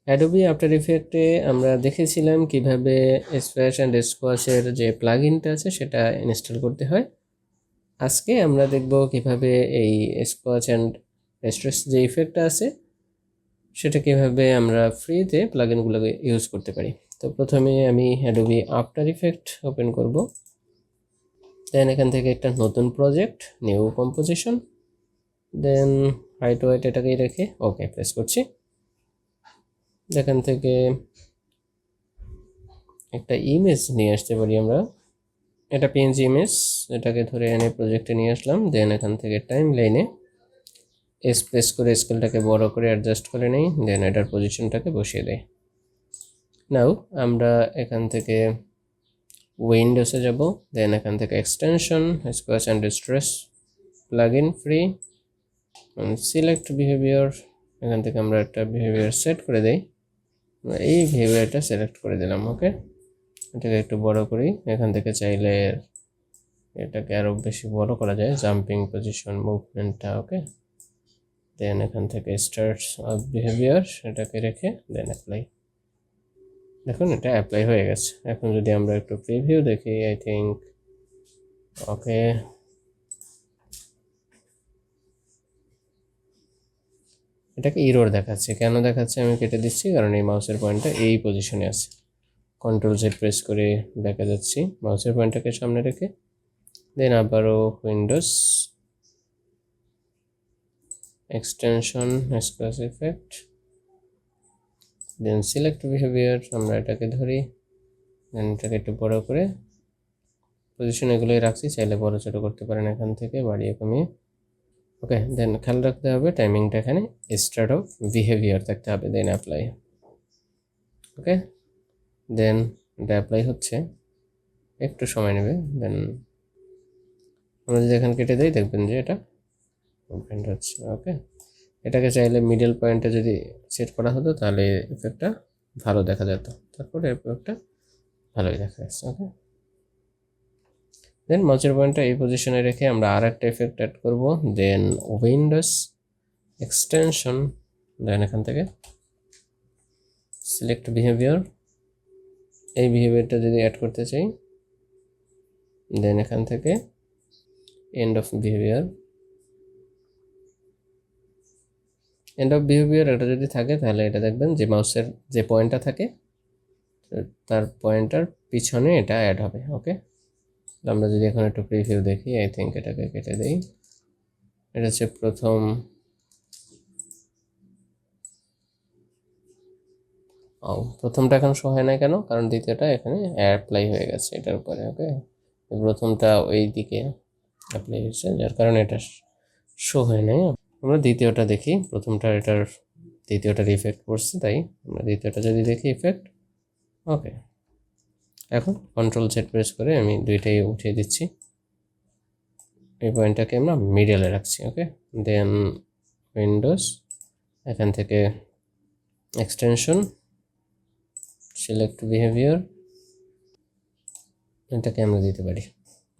Adobe after ইফেক্টে আমরা দেখেছিলাম কিভাবে স্প্ল্যাশ অ্যান্ড স্কোয়াশের যে প্লাগইনটা আছে সেটা ইনস্টল করতে হয়। আজকে আমরা দেখব কিভাবে এই স্কোয়াশ অ্যান্ড স্ট্রেস যে ইফেক্টটা আছে সেটা কিভাবে আমরা ফ্রিতে প্লাগইনগুলোকে ইউজ করতে পারি। তো প্রথমে আমি অ্যাডোবি আফটার ইফেক্ট ওপেন করব। দেন এখান থেকে একটা নতুন প্রজেক্ট, নিউ কম্পোজিশন, দেন হাইট ওয়াইট এটাকেই রেখে ওকে প্রেস করছি। এখান থেকে একটা ইমেজ নিয়ে আসতে পারি আমরা, এটা পিএনজি ইমেজ, এটাকে ধরে এনে প্রজেক্টে নিয়ে আসলাম। দেন এখান থেকে টাইম লাইনে প্রেস করে স্কেলটাকে বড় করে অ্যাডজাস্ট করে নিই, দেন এটার পজিশনটাকে বসিয়ে দেয়। নাও আমরা এখান থেকে উইন্ডোসে যাব, দেন এখান থেকে extension squash and stress plugin free, select behaviour, এখান থেকে আমরা একটা বিহেভিয়ার সেট করে দেই। এই বিহেভিয়ারটা সিলেক্ট করে দিলাম। ওকে, এটাকে একটু বড় করি। এখান থেকে চাইলে এটাকে আরও বেশি বড় করা যায়, জাম্পিং পজিশন মুভমেন্টটা। ওকে, দেন এখান থেকে স্টার্টস অফ বিহেভিয়ার এটাকে রেখে দেন অ্যাপ্লাই। দেখুন এটা অ্যাপ্লাই হয়ে গেছে। এখন যদি আমরা একটু প্রিভিউ দেখি, আই থিঙ্ক ওকে, এটাকে ইরর দেখাচ্ছে। কেন দেখাচ্ছে আমি কেটে দিচ্ছি, কারণ এই মাউসের পয়েন্টটা এই পজিশনে আছে। কন্ট্রোল জেড প্রেস করে দেখা যাচ্ছি মাউসের পয়েন্টটাকে সামনে রেখে, দেন আবারও windows, extension squash effect, then select behaviour, আমরা এটাকে ধরি, দেন এটাকে একটু বড় করে পজিশন এগুলোই রাখছি, চাইলে বড় ছোটো করতে পারেন এখান থেকে বাড়িয়ে কমিয়ে। ওকে, দেন খেয়াল রাখতে হবে টাইমিংটা এখানে স্টার্ট অফ বিহেভিয়ার থাকতে হবে, দেন অ্যাপ্লাই। ওকে, দেন এটা অ্যাপ্লাই হচ্ছে, একটু সময় নেবে। দেন আমরা যদি এখানে কেটে দিই দেখবেন যে এটা মুভমেন্ট হচ্ছে। ওকে, এটাকে চাইলে মিডল পয়েন্টে যদি সেট করা হতো তাহলে ইফেক্টটা ভালো দেখা যেত, তারপরে ইফেক্টটা ভালোই দেখা যাচ্ছে। ওকে, দেন মাউসের পয়েন্টটা এই পজিশনে রেখে আমরা আর একটা এফেক্ট অ্যাড করব, দেন উইন্ডোজ, এক্সটেনশন, দেন এখান থেকে সিলেক্ট বিহেভিয়ার, এই বিহেভিয়ারটা যদি অ্যাড করতে চাই, দেন এখান থেকে end of behaviour, end of behaviour এটা যদি থাকে তাহলে এটা দেখবেন যে মাউসের যে পয়েন্টটা থাকে তার পয়েন্টার পিছনে এটা অ্যাড হবে। ওকে, আমরা যদি এখন একটু প্রিভিউ দেখি, আই থিঙ্ক এটাকে কেটে দিই। এটা হচ্ছে প্রথম, প্রথমটা এখন শো হয় না কেন, কারণ দ্বিতীয়টা এখানে অ্যাপ্লাই হয়ে গেছে এটার উপরে। ওকে, প্রথমটা ওই দিকে অ্যাপ্লাই হয়েছে যার কারণে এটা শো হয় নাই। আমরা দ্বিতীয়টা দেখি, প্রথমটা এটার দ্বিতীয়টার ইফেক্ট পড়ছে, তাই আমরা দ্বিতীয়টা যদি দেখি ইফেক্ট। ওকে, এখন কন্ট্রোল জেড প্রেস করে আমি দুইটাই উঠিয়ে দিচ্ছি, এই পয়েন্টটাকে আমরা মিডলে রাখছি। ওকে, দেন উইন্ডোজ, এখান থেকে এক্সটেনশন, সিলেক্ট বিহেভিয়ার, এটাকে আমরা দিতে পারি।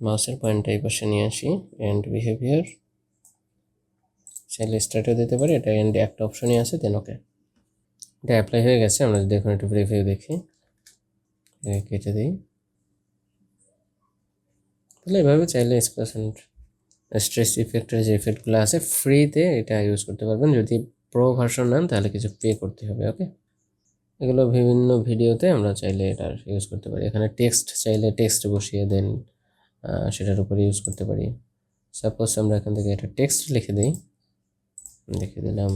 মাউসের পয়েন্টটা এই পাশে নিয়ে আসি, এন্ড বিহেভিয়ার, চাইলে স্টার্টও দিতে পারি, এটা এন্ড একটা অপশনই আছে। দেন ওকে, এটা অ্যাপ্লাই হয়ে গেছে। আমরা যদি এখন একটু প্রিভিউ দেখি, কেটে দিই, তাহলে এভাবে চাইলে স্ট্রেস ইফেক্টের যে ইফেক্টগুলো আছে ফ্রিতে এটা ইউজ করতে পারবেন। যদি প্রো ভার্সন নেন তাহলে কিছু পে করতে হবে। ওকে, এগুলো বিভিন্ন ভিডিওতে আমরা চাইলে এটার ইউজ করতে পারি। এখানে টেক্সট চাইলে টেক্সট বসিয়ে দেন সেটার উপরে ইউজ করতে পারি। সাপোজ আমরা এখান থেকে একটা টেক্সট লিখে দিই, লিখে দিলাম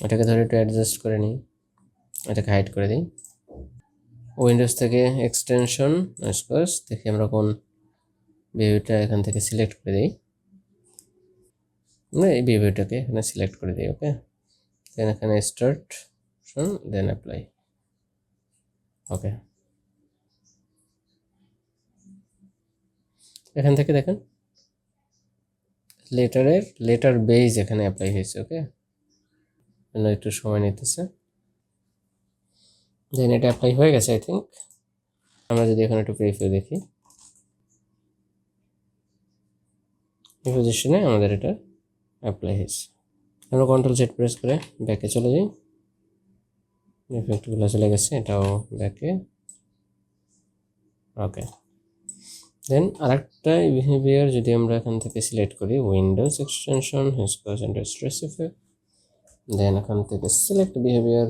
এটাকে ধরে একটু অ্যাডজাস্ট করে নিই, এটাকে হাইড করে দিই। উইন্ডোজ থেকে এক্সটেনশন স্কোয়াশ দেখি আমরা কোন বিহেভিয়ারটা এখান থেকে সিলেক্ট করে দিই, আমরা এই বিহেভিয়ারটাকে এখানে সিলেক্ট করে দিই। ওকে, দেন এখানে স্টার্ট, দেন অ্যাপ্লাই। ওকে, এখান থেকে দেখেন লেটার বেজ এখানে অ্যাপ্লাই হয়েছে। ওকে, একটু সময় নিতেছে, দেন এটা অ্যাপ্লাই হয়ে গেছে আই থিঙ্ক। আমরা যদি এখন একটু প্রিভিউ দেখি, এই পজিশনে আমাদের এটা অ্যাপ্লাই হয়েছে। আমরা কন্ট্রোল জেড প্রেস করে ব্যাকে চলে যাই, ইফেক্টগুলো চলে গেছে, এটাও ব্যাকে। ওকে, দেন আরেকটা বিহেভিয়ার যদি আমরা এখান থেকে সিলেক্ট করি, উইন্ডোজ এক্সটেনশন হিস্কোস অ্যান্ড স্ট্রেস ইফেক্ট, দেন এখান থেকে সিলেক্ট বিহেভিয়ার।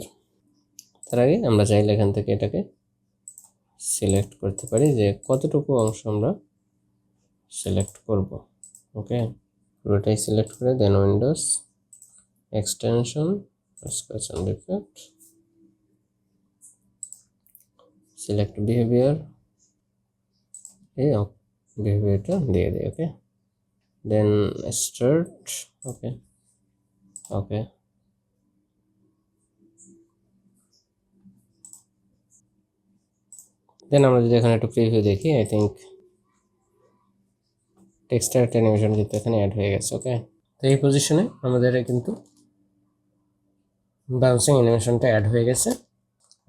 তার আগে আমরা চাইলে এখান থেকে এটাকে সিলেক্ট করতে পারি যে কতটুকু অংশ আমরা সিলেক্ট করব। ওকে, পুরোটাই সিলেক্ট করে দেন উইন্ডোজ এক্সটেনশন হিস্কোস অ্যান্ড ইফেক্ট, সিলেক্ট বিহেভিয়ার, এই বিহেভিয়ারটা দিয়ে দিই। ওকে, দেন স্টার্ট। ওকে ওকে, দেন আমরা যদি এখানে একটু প্রিভিউ দেখি, আই থিঙ্ক টেক্সচার অ্যানিমেশন কিন্তু এখানে অ্যাড হয়ে গেছে। ওকে, তো এই পজিশনে আমাদের কিন্তু বাউন্সিং অ্যানিমেশনটা অ্যাড হয়ে গেছে।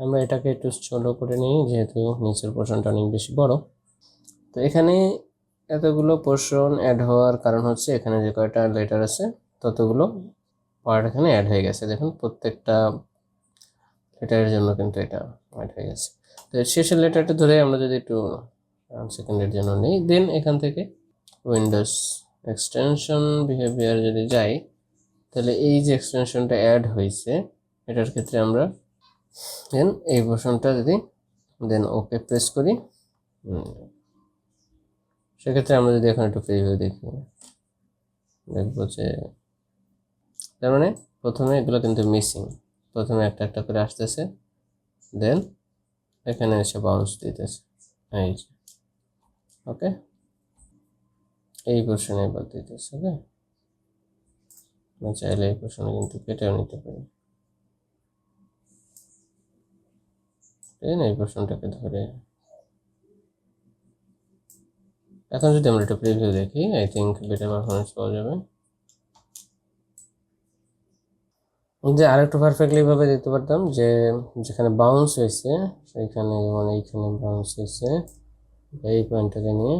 আমরা এটাকে একটু ছোট করে নিই, যেহেতু নিচের পোর্শনটা অনেক বেশি বড়। তো এখানে এতগুলো পোর্শন অ্যাড হওয়ার কারণ হচ্ছে এখানে যে কয়টা লেটার আছে ততগুলো পার্ট এখানে অ্যাড হয়ে গেছে। দেখুন প্রত্যেকটা লেটারের জন্য কিন্তু এটা অ্যাড হয়ে গেছে। তো শেষের লেটারটা ধরে আমরা যদি একটু সেকেন্ডের জন্য নিই, দেন এখান থেকে উইন্ডোজ এক্সটেনশন বিহেভিয়ার যদি যাই, তাহলে এই যে এক্সটেনশনটা অ্যাড হয়েছে এটার ক্ষেত্রে আমরা দেন এই পোর্শনটা যদি দেন ওকে প্রেস করি, সেক্ষেত্রে আমরা যদি এখন একটু প্রিভিউ দেখি, দেখবো যে তার মানে প্রথমে এগুলো কিন্তু মিসিং, প্রথমে একটা একটা করে আসতেছে, দেন এখানে এসে বাউন্স দিতেছে এই যে। ওকে, এই পোর্শনে এবার দিতেছে। ওকে, চাইলে এই পোর্শনে কিন্তু কেটেও নিতে পারি, এই পোর্শনটাকে ধরে। এখন যদি আমরা একটা প্রিভিউ দেখি, আই থিঙ্ক বেটার পারফরমেন্স পাওয়া যাবে। যে আরেকটু পারফেক্টলি ভাবে দিতে পারতাম যে যেখানে বাউন্স হয়েছে সেইখানে, যেমন এইখানে বাউন্স হয়েছে, এই পয়েন্টটাকে নিয়ে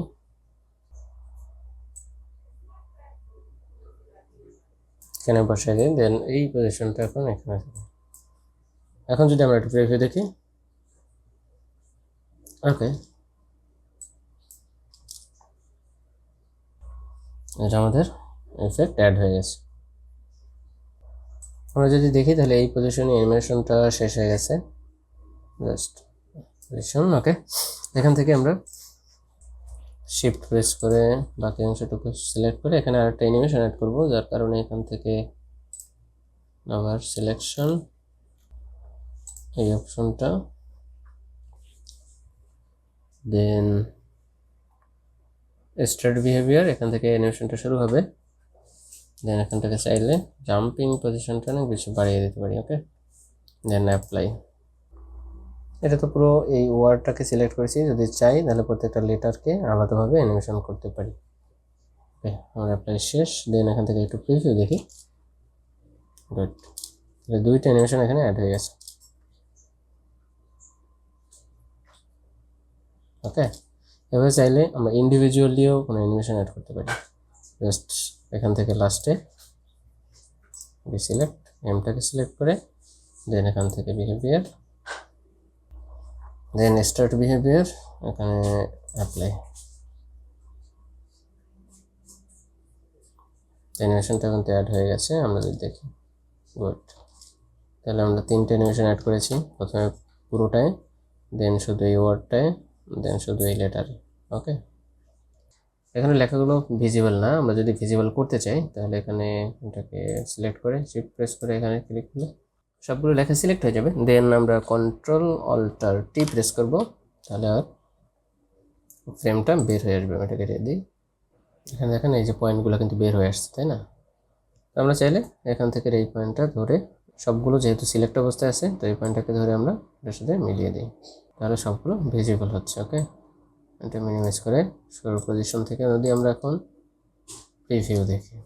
এখানে বসাই দিই, দেন এই পজিশনটা এখন এখানে। এখন যদি আমরা একটু প্রিভিউ দেখি, ওকে, এটা আমাদের এফেক্ট অ্যাড হয়ে গেছে। আমরা যদি দেখি তাহলে এই পজিশনে অ্যানিমেশনটা শেষ হয়ে গেছে, জাস্ট পজিশন। ওকে, এখান থেকে আমরা শিফট প্রেস করে বাকি অংশটুকু সিলেক্ট করে এখানে আরেকটা অ্যানিমেশন অ্যাড করব, যার কারণে এখান থেকে আবার সিলেকশন, এই অপশনটা, দেন স্টার্ট বিহেভিয়ার, এখান থেকে অ্যানিমেশনটা শুরু হবে। দেন এখান থেকে চাইলে জাম্পিং পজিশনটা অনেক বেশি বাড়িয়ে দিতে পারি। ওকে, দেন অ্যাপ্লাই। এটা তো পুরো এই ওয়ার্ডটাকে সিলেক্ট করেছি, যদি চাই তাহলে প্রত্যেকটা লেটারকে আলাদাভাবে অ্যানিমেশন করতে পারি। ওকে, আমার অ্যাপ্লাই শেষ। দেন এখান থেকে একটু প্রিভিউ দেখি, গুড, দুইটা অ্যানিমেশন এখানে অ্যাড হয়ে গেছে। ওকে, এভাবে চাইলে আমরা ইন্ডিভিজুয়ালিও কোনো অ্যানিমেশন অ্যাড করতে পারি। জাস্ট এখান থেকে লাস্টে সিলেক্ট, এমটাকে সিলেক্ট করে দেন এখান থেকে বিহেভিয়ার, দেন স্টার্ট বিহেভিয়ার, এখানে অ্যাপ্লাই। অ্যানিমেশনটা কিন্তু অ্যাড হয়ে গেছে আমরা যদি দেখি, গুড। তাহলে আমরা তিনটে অ্যানিমেশন অ্যাড করেছি, প্রথমে পুরোটায়, দেন শুধু এই ওয়ার্ডটায়, দেন শুধু এই লেটারে। ওকে, এখানে লেখাগুলো ভিজিবল না, আমরা যদি ভিজিবল করতে চাই তাহলে এখানে এটাকে সিলেক্ট করে শিফট প্রেস করে এখানে ক্লিক করলে সবগুলো লেখা সিলেক্ট হয়ে যাবে। দেন আমরা কন্ট্রোল অল্টার টি প্রেস করব, তাহলে আর ফ্রেমটা বের হয়ে আসবে। এটাকে কেটে দিই, এখানে দেখেন এই যে পয়েন্টগুলো কিন্তু বের হয়ে আসছে, তাই না? আমরা চাইলে এখান থেকে এই পয়েন্টটা ধরে সবগুলো যেহেতু সিলেক্ট অবস্থায় আছে, তো এই পয়েন্টটাকে ধরে আমরা এটার সাথে মিলিয়ে দিই, তাহলে সবগুলো ভিজিবল হচ্ছে। ওকে, এটা মিনিমাইজ করে শুরু পজিশন থেকে যদি আমরা এখন প্রিভিউ দেখি,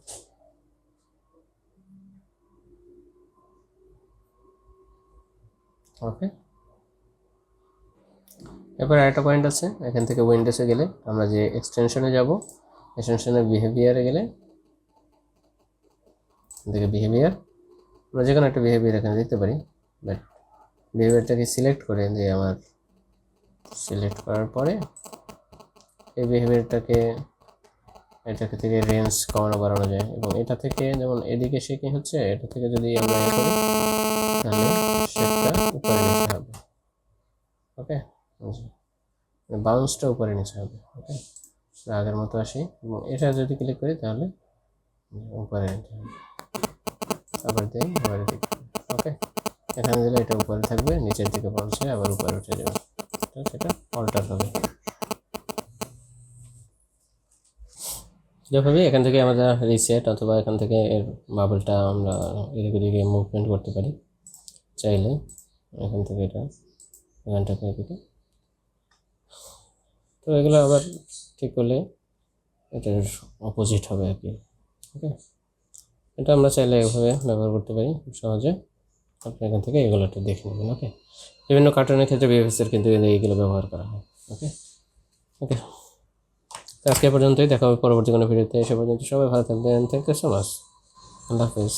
ওকে। এবার আরেকটা পয়েন্ট আছে, এখান থেকে উইন্ডোজে গেলে আমরা যে এক্সটেনশনে যাব, অ্যাসাম্পশনের বিহেভিয়ারে গেলে দেখে বিহেভিয়ার, আমরা যে কোনো একটা বিহেভিয়ার এখানে দিতে পারি, বাট বিহেভিয়ারটাকে সিলেক্ট করে দিয়ে আমার সিলেক্ট করার পরে এই বিহেভিয়ারটাকে এটাকে থেকে রেঞ্জ কমানো বাড়ানো যায়, এবং এটা থেকে যেমন এদিকে সে কি হচ্ছে, এটা থেকে যদি আমরা করি তাহলে শেপটা উপরে নিচে হবে। ওকে, বাউন্সটা উপরে নিচে হবে। ওকে, আগের মতো আসি এবং এটা যদি ক্লিক করি তাহলে উপরে নিচে হবে, আবার দিই উপরে দিকে। ওকে, এখানে দিলে এটা উপরে থাকবে, নিচের দিকে বাউন্সে আবার উপরে উঠে যাবে, সেটা অল্টার হবে। যেভাবে এখান থেকে আমরা রিসেট অথবা এখান থেকে এর বাবলটা আমরা এদিক ওদিকে মুভমেন্ট করতে পারি চাইলে, এখান থেকে এটা এখানটাকে এদিকে। তো এগুলো আবার ঠিক করলে এটার অপোজিট হবে আর কি। ওকে, এটা আমরা চাইলে এভাবে ব্যবহার করতে পারি খুব সহজে। আপনি এখান থেকে এগুলো একটু দেখে নেবেন। ওকে, বিভিন্ন কার্টুনের ক্ষেত্রে ভিএফএক্সের কিন্তু এইগুলো ব্যবহার করা হয়। ওকে ওকে, তো আজকে পর্যন্তই, দেখা হবে পরবর্তী কোনো ভিডিওতে। সে পর্যন্ত সবাই ভালো থাকবেন। Thank you so much. আল্লাহ হাফেজ।